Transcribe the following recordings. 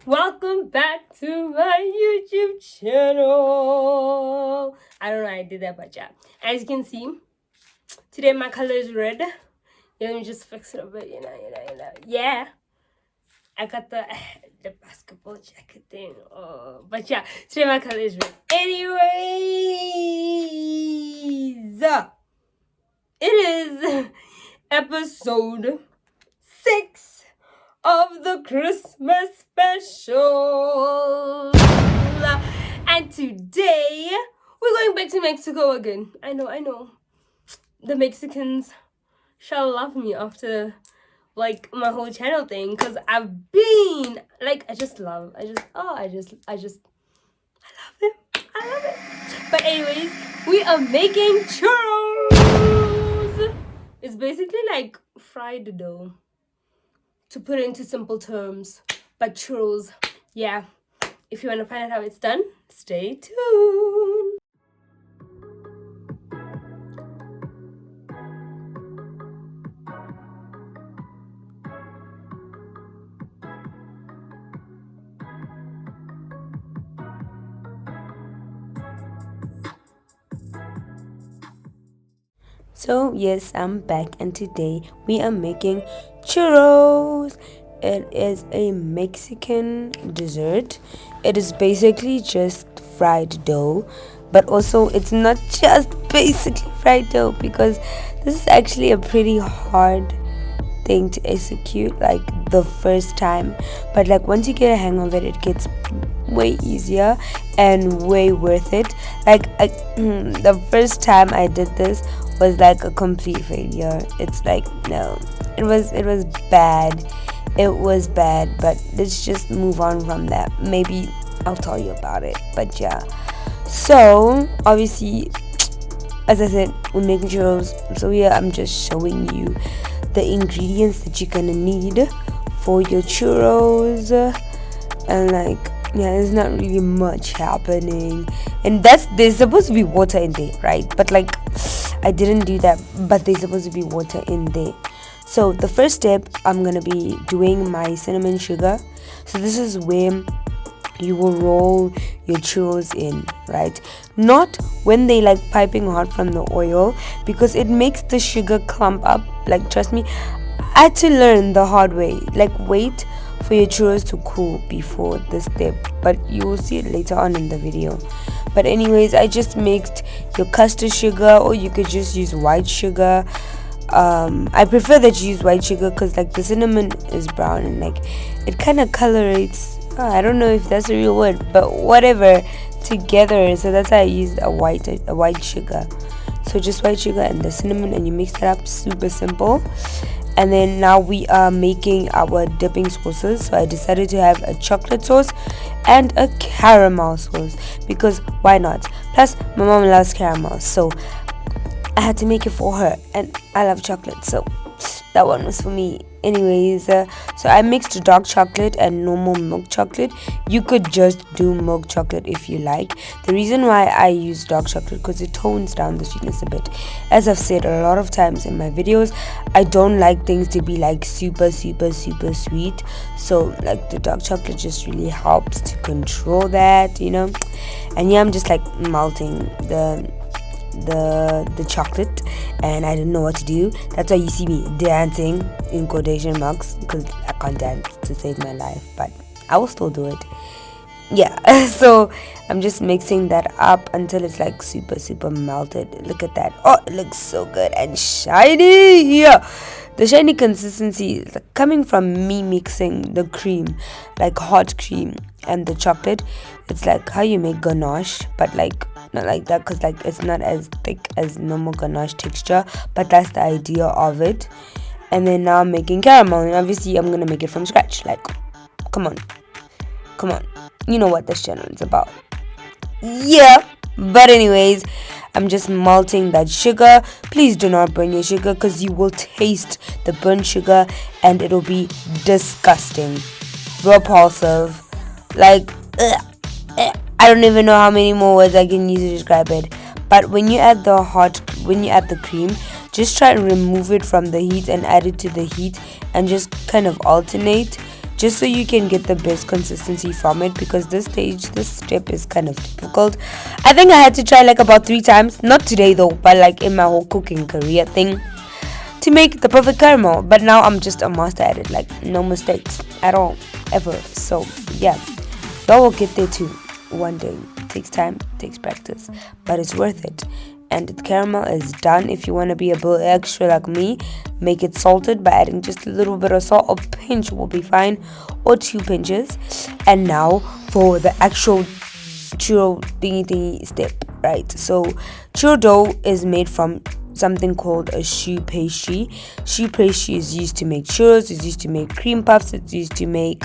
Welcome back to my YouTube channel. I don't know how I did that, but yeah. As you can see, today my color is red. Yeah, let me just fix it a bit, Yeah. I got the basketball jacket thing. But yeah, today my color is red. Anyways, it is episode 6 of the Christmas special. And today we're going back to Mexico again. I know. The Mexicans shall love me after like my whole channel thing, because I've been like I love him. I love it. But anyways, we are making churros. It's basically like fried dough, to put it into simple terms, but churros. Yeah, if you want to find out how it's done, stay tuned. So yes, I'm back, and today we are making churros. It is a Mexican dessert. It is basically just fried dough, but also it's not just basically fried dough, because this is actually a pretty hard thing to execute like the first time, but like once you get a hang of it, it gets way easier and way worth it. The first time I did this was like a complete failure. It's like, no, it was bad. It was bad, but let's just move on from that. Maybe I'll tell you about it. But yeah, so obviously, as I said, we're making churros. So yeah, I'm just showing you the ingredients that you're gonna need for your churros. And like, yeah, there's not really much happening, and there's supposed to be water in there, right? But like, I didn't do that, but there's supposed to be water in there. So the first step, I'm gonna be doing my cinnamon sugar. So this is where you will roll your churros in, right? Not when they like piping hot from the oil, because it makes the sugar clump up. Like, trust me, I had to learn the hard way. Like, wait for your churros to cool before this step, but you will see it later on in the video. But anyways, I just mixed your custard sugar, or you could just use white sugar. I prefer that you use white sugar, because like the cinnamon is brown, and like it kind of colorates, I don't know if that's a real word, but whatever, together. So that's why I used a white sugar. So just white sugar and the cinnamon, and you mix it up. Super simple. And then now we are making our dipping sauces. So I decided to have a chocolate sauce and a caramel sauce, because why not? Plus my mom loves caramel, so I had to make it for her, and I love chocolate, so that one was for me. Anyways, so I mixed dark chocolate and normal milk chocolate. You could just do milk chocolate if you like. The reason why I use dark chocolate, because it tones down the sweetness a bit. As I've said a lot of times in my videos, I don't like things to be like super sweet. So like the dark chocolate just really helps to control that, And yeah, I'm just like melting the chocolate, and I didn't know what to do. That's why you see me dancing in quotation marks, because I can't dance to save my life, but I will still do it. Yeah. So I'm just mixing that up until it's like super melted. Look at that. Oh, it looks so good and shiny. Yeah, the shiny consistency is like coming from me mixing the cream, like hot cream, and the chocolate. It's like how you make ganache, but like not like that, because like it's not as thick as normal ganache texture, but that's the idea of it. And then now I'm making caramel, and obviously I'm gonna make it from scratch. Like, come on, you know what this channel is about. Yeah. But anyways, I'm just melting that sugar. Please do not burn your sugar, because you will taste the burnt sugar and it'll be disgusting, repulsive, like ugh. I don't even know how many more words I can use to describe it. But when you add the cream, just try to remove it from the heat and add it to the heat, and just kind of alternate, just so you can get the best consistency from it, because this step is kind of difficult. I think I had to try like about 3 times, not today though, but like in my whole cooking career thing, to make the perfect caramel. But now I'm just a master at it, like no mistakes at all, ever. So yeah, y'all will get there too one day. It takes time, it takes practice, but it's worth it. And the caramel is done. If you want to be a bit extra like me, make it salted by adding just a little bit of salt. A pinch will be fine, or 2 pinches. And now for the actual churro thingy step, right? So churro dough is made from something called a choux pastry. Choux pastry is used to make churros, it's used to make cream puffs, it's used to make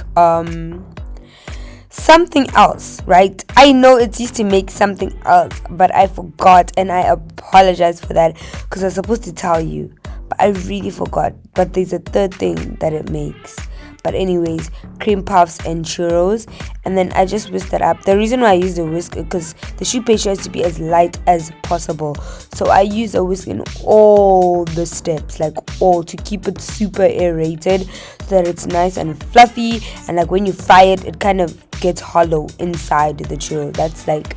something else, right? I know it's used to make something else, but I forgot, and I apologize for that, because I was supposed to tell you, but I really forgot. But there's a third thing that it makes. But anyways, cream puffs and churros, and then I just whisk that up. The reason why I use the whisk is because the choux pastry has to be as light as possible, so I use a whisk in all the steps, like all, to keep it super aerated so that it's nice and fluffy, and like when you fry it, it kind of gets hollow inside the churro. That's like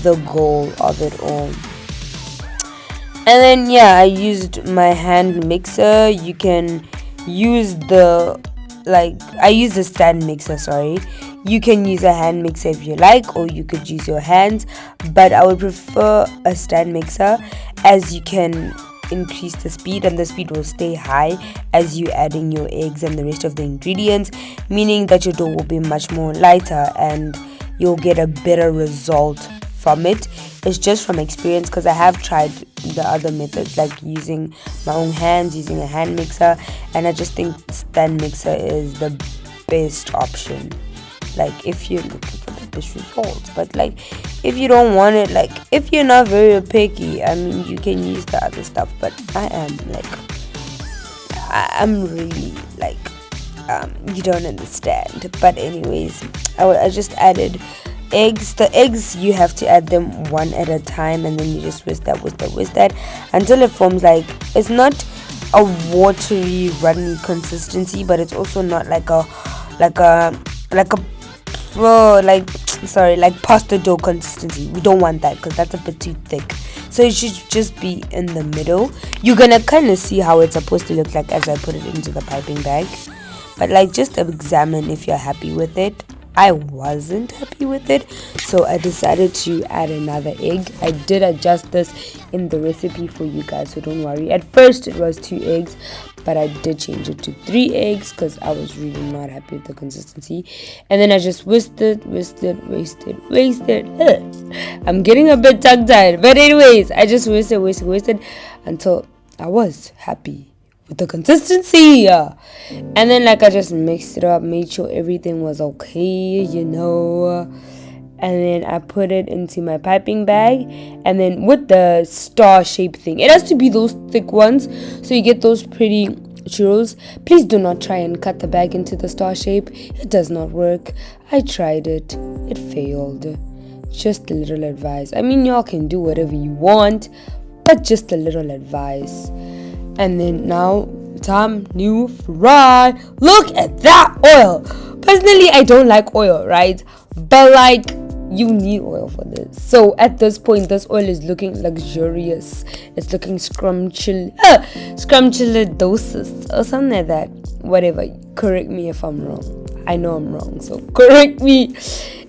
the goal of it all. And then yeah, I used my hand mixer. You can use I use the stand mixer, sorry. You can use a hand mixer if you like, or you could use your hands, but I would prefer a stand mixer, as you can increase the speed, and the speed will stay high as you add in your eggs and the rest of the ingredients, meaning that your dough will be much more lighter and you'll get a better result from it. It's just from experience, because I have tried the other methods, like using my own hands, using a hand mixer, and I just think stand mixer is the best option, like if you're looking for the best results. But like if you don't want it, like if you're not very picky, I mean, you can use the other stuff. But I'm really like you don't understand. But anyways, I just added eggs. The eggs, you have to add them one at a time, and then you just whisk that until it forms like, it's not a watery runny consistency, but it's also not like pasta dough consistency. We don't want that, because that's a bit too thick. So it should just be in the middle. You're gonna kind of see how it's supposed to look like as I put it into the piping bag, but like just examine if you're happy with it. I wasn't happy with it, so I decided to add another egg. I did adjust this in the recipe for you guys, so don't worry. At first it was 2 eggs, but I did change it to 3 eggs because I was really not happy with the consistency. And then I just whisked it. I'm getting a bit tongue-tied, but anyways, I just whisked it until I was happy with the consistency. And then like I just mixed it up, made sure everything was okay, and then I put it into my piping bag. And then with the star shape thing, it has to be those thick ones, so you get those pretty churros. Please do not try and cut the bag into the star shape. It does not work. I tried it failed. Just a little advice. I mean, y'all can do whatever you want, but just a little advice. And then now, time new fry. Look at that oil. Personally, I don't like oil, right? But like, you need oil for this. So at this point, this oil is looking luxurious. It's looking scrumptious or something like that. Whatever. Correct me if I'm wrong. I know I'm wrong, so correct me.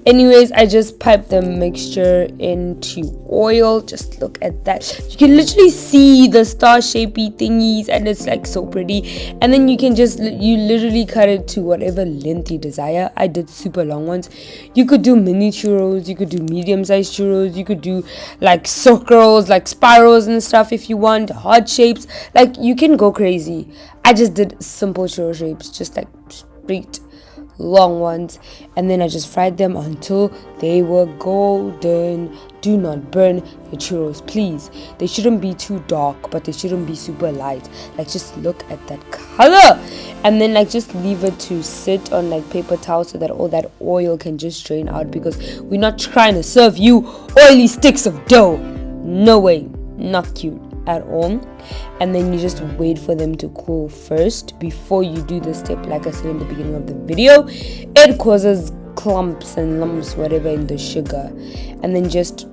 Anyways, I just piped the mixture into oil. Just look at that. You can literally see the star shapey thingies, and it's like so pretty. And then you literally cut it to whatever length you desire. I did super long ones. You could do mini churros, you could do medium-sized churros, you could do like circles, like spirals and stuff if you want, heart shapes. Like, you can go crazy. I just did simple churro shapes, just like straight long ones, and then I just fried them until they were golden. Do not burn your churros, please. They shouldn't be too dark, but they shouldn't be super light. Like, just look at that color. And then like just leave it to sit on like paper towel so that all that oil can just drain out, because we're not trying to serve you oily sticks of dough. No way, not cute. at all, and then you just wait for them to cool first before you do the step. Like I said in the beginning of the video, it causes clumps and lumps, whatever, in the sugar, and then just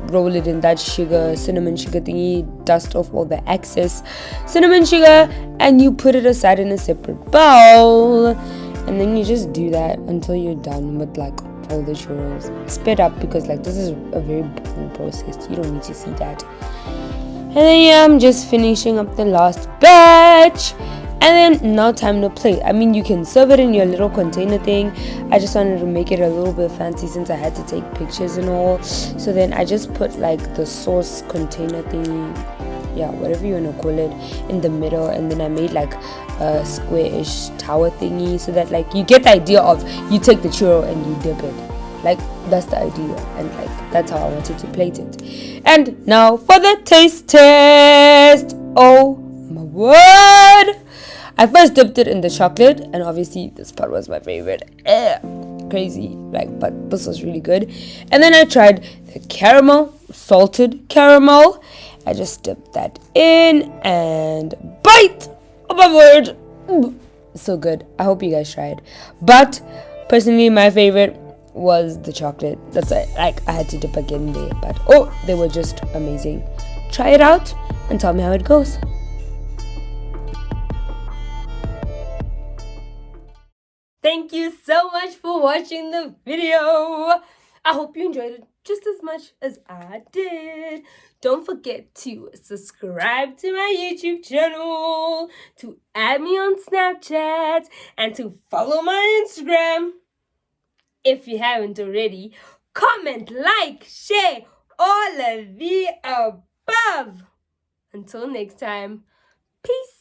roll it in that sugar, cinnamon sugar thingy, dust off all the excess cinnamon sugar, and you put it aside in a separate bowl, and then you just do that until you're done with like all the churros. Sped up, because like this is a very boring process, you don't need to see that. And then yeah, I'm just finishing up the last batch, and then now time to plate. I mean, you can serve it in your little container thing. I just wanted to make it a little bit fancy since I had to take pictures and all. So then I just put like the sauce container thing, yeah, whatever you want to call it, in the middle, and then I made like a square-ish tower thingy, so that like you get the idea of you take the churro and you dip it. Like that's the idea, and like that's how I wanted to plate it. And now for the taste test. Oh my word! I first dipped it in the chocolate, and obviously this part was my favorite. Crazy, like, but this was really good. And then I tried the caramel, salted caramel. I just dipped that in and bite. Oh my word, so good. I hope you guys tried. But personally, my favorite was the chocolate. That's it. Like I had to dip again there, but oh, they were just amazing. Try it out and tell me how it goes. Thank you so much for watching the video. I hope you enjoyed it just as much as I did. Don't forget to subscribe to my YouTube channel, to add me on Snapchat, and to follow my Instagram. If you haven't already, comment, like, share, all of the above. Until next time, peace.